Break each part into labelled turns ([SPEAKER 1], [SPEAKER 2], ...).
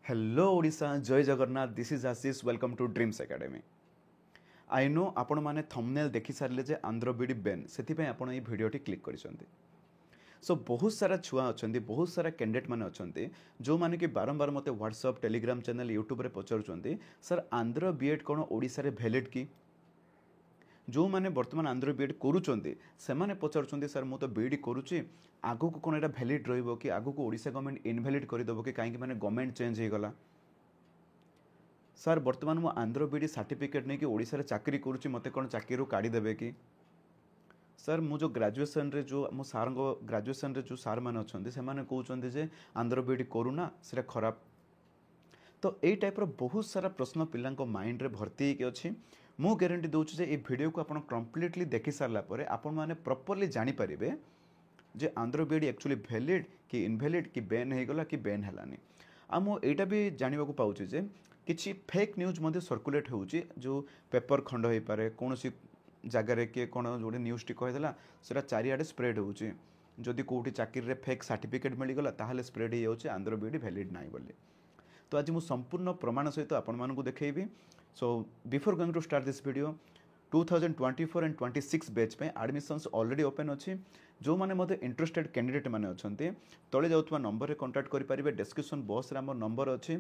[SPEAKER 1] Hello Odisha जय Jagannath this is Ashish welcome to dreams academy I know आपण मैंने थंबनेल देखि सारे जे आंध्र बीडी बेन से आपण ये भिडियोटी क्लिक करिसंती सो बहुत सारा छुआ अच्छा बहुत सारा कैंडिडेट मैंने अच्छा जो मैंने कि बारंबार मत व्हाट्सअप टेलीग्राम चैनल यूट्यूब रे पचारुचंती सर आंध्र बीएड कौन ओडिशा रे वैलिड की जो मैंने बर्तमान आंध्र बीएड करुँच से पचार सर मुझे तो बीएड करुच्ची आगू को कौन एटा वैलिड रही कि आगू को ओडिशा गवर्नमेंट इनवैलिड करदेव कि कहीं मैंने गवर्नमेंट चेंज हो गला सर बर्तमान मु आंध्र बीडी सर्टिफिकेट नहीं कि ओडिशा रे चाकरी करुच्ची मते कौन चाकरी काढ़ीदेवे कि सर मु जो ग्रेजुएशन रे जो मो सार ग्रेजुएशन रे जो सार मैंने अच्छा से कहते जे आंध्र बीडी करूना से खराब तो यही टाइप बहुत सारा प्रश्न पिला माइंड रे भर्ती होगी अच्छी मु ग्यारंटी दूँ जे ये वीडियो को आप कम्प्लीटली देखी सारापर आपण मैंने प्रॉपर्ली जानीपारे जे आंध्र बीएड एक्चुअली वैलिड कि इनवैलिड कि बैन हो गला कि बैन हैलानी आ मु एटा भी जानवा पाऊँ जे किसी फेक न्यूज मध्य सर्कुलेट होउची जो पेपर खंड हो पारे कौन सी जगार किए कौन जो न्यूज टी कहीदेला से चारिआडे स्प्रेड होउची जदि कौटी चाकरी फेक सर्टिफिकेट मिलगला ताहले स्प्रेड हो जाऊँ आंध्र बीएड वैलिड नाई बोली तो आज मु संपूर्ण प्रमाण सहित आपण मानकु देखैबी so before going to start this video 2024 and 26 batch पे एडमिशन्स ऑलरेडी ओपन अच्छी जो मैंने मते इंटरेस्टेड कैंडिडेट मैंने अच्छा तले जाऊँ नंबर रे कांटेक्ट करि परिबे डिस्क्रिप्शन बॉक्स रे हमर नंबर अच्छी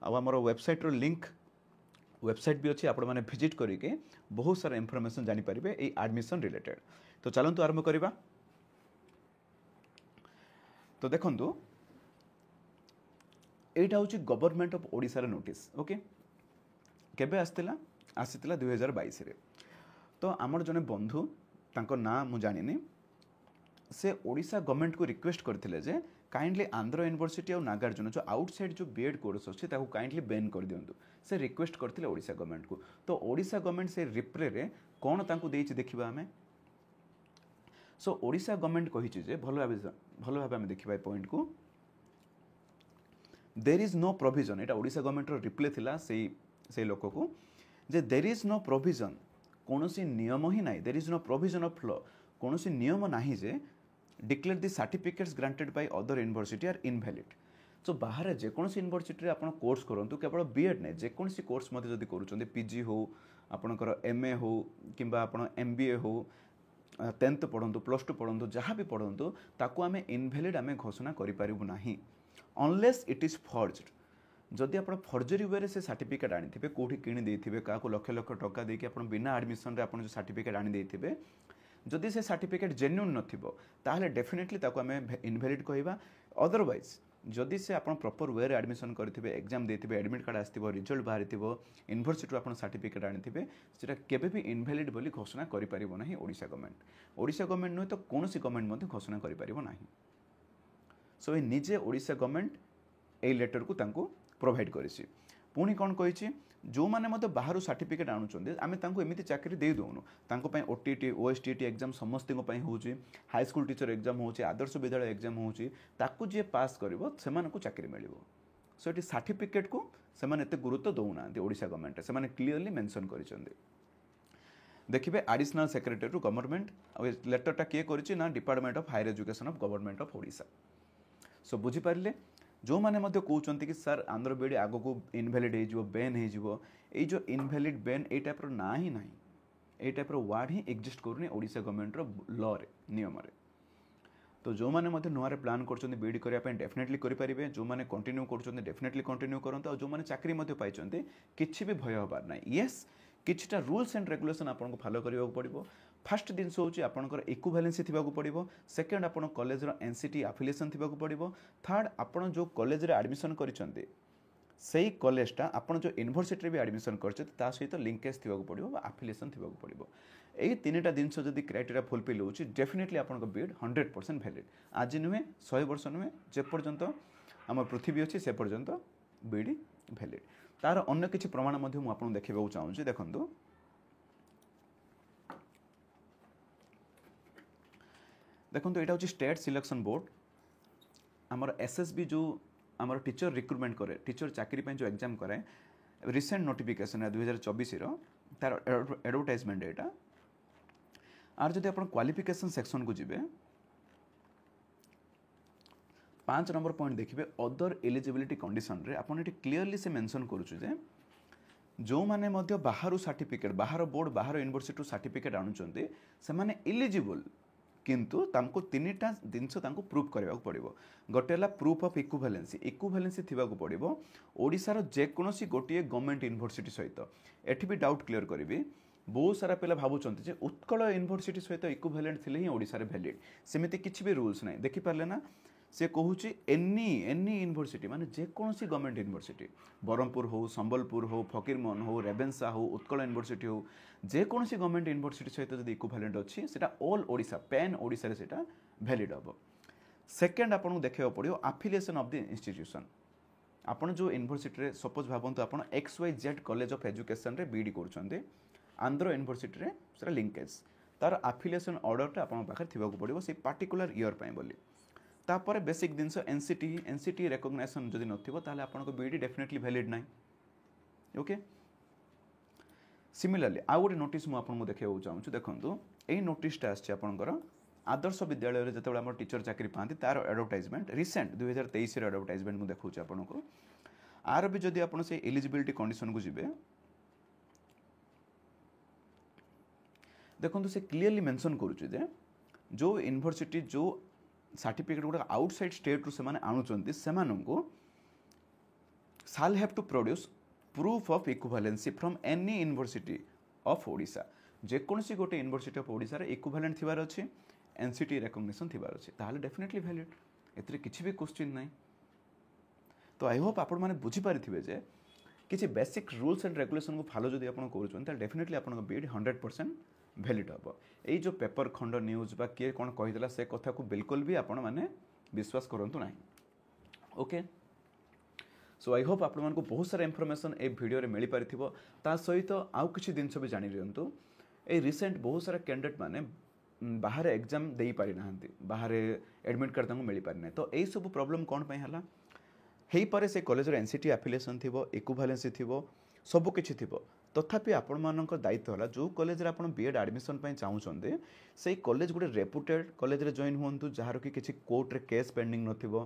[SPEAKER 1] आमर वेबसाइट रो लिंक वेबसाइट भी अच्छी आपण मैंने विजिट करके बहुत सारा इनफॉरमेशन जानी परिबे ए एडमिशन रिलेटेड तो चलंतु आरंभ करिबा तो देखंतु एटा हूँ government of Odisha notice okay केबे आसीला 2022 रे तो आमर जने बंधु तांको ना मु जानिनी से ओडिशा गवर्नमेंट को रिक्वेस्ट करथिले जे काइंडली आंध्र यूनिवर्सिटी और नागार्जुन जो आउटसाइड जो बीएड कोर्स अच्छे ताको काइंडली बैन कर दियंतु से रिक्वेस्ट करथिले ओडिशा गवर्नमेंट को तो ओडिशा गवर्नमेंट से रिप्ले रे कोन तांको देछि देखिबा हमें सो ओडिशा गवर्नमेंट कहिछि जे भलो भाबे हम देखिबा पॉइंट को देर is no provision Etah Odisha government row replay थिला से लोक को जे देर इज नो प्रोविजन कौन सी नियम ही ना there is no provision of law कौन सी नियम ना जे declare the certificates granted by other university are invalid so बाहर जेकोसी यूनिवर्सिटी आप कोर्स करूँ केवल बीएड नहीं जेकोसी कोर्स जब करुँच पीजी हो आपणकर एमए हो कि आप एमबीए हो 10th पढ़ु +2 पढ़ु जहाँ भी पढ़ु ताकू आम इनवैलिड आम घोषणा करूँ ना अनलेस इट इज फर्ज्ड जदि आप फर्जरी वे से सर्टिफिकेट आनी कौटी किणी क्या लक्ष लक्ष टका देकी बिना एडमिशन रे जो सर्टिफिकेट आनी जदि से सर्टिफिकेट जेन्युइन नथिबो ताहले डेफिनेटली ताको आम इनवैलिड कहवा अदरवाइज जदि से आप प्रॉपर वे एडमिशन करेंगे एग्जाम देते एडमिट कार्ड आसो रिजल्ट बाहरी यूनिवर्सिटी आप सर्टिफिकेट आनी से केबे भी इनवैलिड बोली घोषणा करिपारिबो नाही ओडिशा गवर्नमेंट नुहे तो कौन गवर्नमेंट घोषणा करिपारिबो नाही सो ये निजे ओडिशा गवर्नमेंट ए लेटर को तांको प्रोवाइड करिछि पुणी कौन कही जो मैंने मत बाहर सर्टिफिकेट आणुचंदे आमे तांको एमिति चाकरी दे दोनु तांको पय ओटीटी ओएसटीटी एग्जाम समस्त पय होउची हाई स्कूल टीचर एग्जाम होउची आदर्श विद्यालय एग्जाम होउची ताकू जे पास करिवो सेमानकु चाकरी मिलिवो सो एटी सर्टिफिकेट को सेमाने एते गुरुत्व दउना ओडिशा गवर्नमेंट सेमाने क्लियरली मेंशन करिसंदे देखिए एडिशनल सेक्रेटरी टू गवर्नमेंट लेटरटा किए करिछि ना department of higher education of government of Odisha so बुझी पारिले जो मैंने कहते कि सर आंध्र बीएड आग को इनवैलिड हो बैन हो जो इनवैलिड बैन ए टाइप ना ही ना ये टाइप वार्ड ही एक्जिस्ट करूनी ओडिशा गवर्नमेंट लॉ रे नियम रे तो जो मैंने नुआ प्लान कर बीएड करने डेफिनेटली करेंगे जो मैंने कंटिन्यू कर डेफिनेटली कंटिन्यू करते जो मैंने चाकरी पाई किसी भी भय हबार ना येस किछटा रूल्स एंड रेगुलेशन आपको फॉलो करने पड़ो फास्ट जिनस हूँ आपंकर इक्विवेलेंसी थी पड़ो सेकेंड आप कॉलेज एनसीटी एफिलिएशन थी पड़ो थर्ड आपड़ जो कॉलेज रे एडमिशन करछंते सेही कॉलेजटा आपड़ जो यूनिवर्सिटी भी एडमिशन करछते सहित लिंकेज थी पड़ो एफिलिएशन थी पड़ो यही तीनटा जिनस जब क्राइटेरिया फुलफिल हो डेफिनेटली आपन बीएड 100% वैलिड आज नुहे 100 वर्ष नुहे जेपर्यंत आम पृथ्वी अच्छी से पर्यंत बीएड वैलिड तार अन्य किसी प्रमाण मुझे देखा चाहूँगी देखो देखो यहाँ हूँ स्टेट सिलेक्शन बोर्ड आमर एसएसबी जो आमर टीचर रिक्रुटमेंट करे टीचर चाकरी जो एग्जाम करे रिसेंट नोटिफिकेशन है 2024 तार एडवर्टाइजमेंट यहाँ आर जब आप क्वालिफिकेशन सेक्शन को जी 5 नंबर पॉइंट देखिए अदर एलिजिबिलिटी कंडीशन रे आपन एटी क्लियरली से मेंशन करूछु जे जो माने मध्य बाहर सर्टिफिकेट बाहर बोर्ड बाहर यूनिवर्सिटी सर्टिफिकेट आणुचंती से माने एलिजिबल किंतु तांको तीनटा जिनस तांको प्रूफ करबा पड़िबो गोटे हला प्रूफ ऑफ इक्विवेलेंसी थिबाको पड़िबो ओडिसा रो जे कोनोसी गोटिए गवर्नमेंट यूनिवर्सिटी सहित एठी भी डाउट क्लियर करबी बहुत सारा पिला भावुचंती जे उत्कल यूनिवर्सिटी सहित इक्विवेलेंट थिले ही ओडिसा रे वैलिड सेमिति किछि भी रूल्स नै देखि परले ना से कहूँ एनी यूनिवर्सिटी माने जेकोसी गवर्नमेंट यूनिवर्सिटी ब्रह्मपुर हो संबलपुर हो फकीरमोहन हो रेवेन्सा हो उत्कल यूनिवर्सिटी हो जेकोसी गवर्नमेंट यूनिवर्सिटी सहित जब इक्विवेलेंट अच्छी सेटा ऑल ओडिशा पैन ओडिशा रे सेटा वैलिड हम सेकेंड आपको देखा पड़ो आफिलिएसन ऑफ द इंस्टीट्यूशन आपन जो यूनिवर्सिटी रे सपोज भावतु आप XYZ कॉलेज ऑफ एजुकेशन रे बीडी कर आंध्र यूनिवर्सिटी रे सेटा लिंकेज तार आफिलिएसन ऑर्डरटा आपन पाखर थिबाकु पड़िबो से पर्टिकुलर ईयर पय बोली तापर बेसिक जिनस एनसीटी रेकग्नाइजेशन जदि नथिबो ताले आपनको बीडी डेफिनेटली वैलिड नाइ ओके सिमिलरली आ गोटे नोटिस मु आपनको देखियो चाहूछु देखंतु एई नोटिसटा आछि आपनकर आदर्श विद्यालय रे जतबे हमर टीचर चाकरी पांती तार एडवर्टाइजमेंट रिसेंट 2023 रे एडवर्टाइजमेंट मु देखौछु आपनको आर भी जदि आपन से एलिजिबिलिटी कंडीशन को जिबे देखंतु से क्लियरली मेंशन करूछु जे जो यूनिवर्सिटी जो सर्टिफिकेट गुड़ा आउटसाइड स्टेट रु सेमाने आणुचंती सेमानंको shall have to produce proof of equivalency from any university of Odisha जेकोसी गोटे यूनिवर्सिटी ऑफ ओडिशा रे इक्विवेलेंट थिबार अछि एनसीटी रिकॉग्निशन थिबार अछि ताहाले डेफिनेटली वैलिड एतरे किछि भी क्वेश्चन नै तो आई होप आपण माने बुझी पारिथिबे जे किछि बेसिक रूल्स एंड रेगुलेशन को फॉलो जदि आपण करूछन त डेफिनेटली आपण बीड 100% वैलिड हम यही जो पेपर खंड न्यूज बा किए कौन कहीदेला से कथा को बिल्कुल भी आपण माने विश्वास करंतु नाही ओके सो आई होप आपण मानको बहुत सारा इंफॉर्मेशन ए वीडियो रे मिली पारिथिबो ता सहित आउ किछि दिन भी जानि रियंतु ए रिसेंट बहुत सारा कैंडिडेट माने बाहर एग्जाम देई पारि नाहंती बाहर एडमिट कार्ड तांको मिली पारि नै तो एई सब प्रॉब्लम कोन पय हला हेई पारे से कॉलेज रे एनसीटी एफिलिएशन थिबो इक्विवेलेंसी थिबो सब किछि थिबो तथापि आपण मानक दायित्व होला जो कॉलेज रे आपण बीएड एडमिशन पय चाहुचंदे सेई कॉलेज गुडे रेपुटेड कॉलेज रे जॉइन हुंतु जहार कि किछि कोर्ट रे केस पेंडिंग नथिबो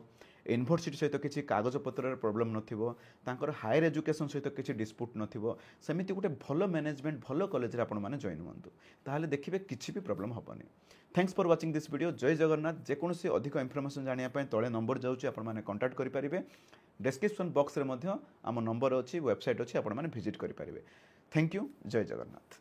[SPEAKER 1] यूनिवर्सिटी सहित किछि कागज पत्र रे प्रॉब्लम नथिबो तांकर हायर एजुकेशन सहित किछि डिस्प्यूट नथिबो सेमिति गुटे भलो मैनेजमेंट भलो कॉलेज रे आपण माने जॉइन हुंतु ताहाले देखिबे किछि भी प्रॉब्लम हबनी thanks for watching this video जय जगन्नाथ जे कोनोसी अधिक इंफॉर्मेशन जानिया पय तळे नंबर जाउची आपण माने कांटेक्ट करि परिबे डिस्क्रिप्शन बॉक्स रे मध्य आम नंबर अछि वेबसाइट अछि आपण माने विजिट करि परिबे थैंक यू जय जगन्नाथ।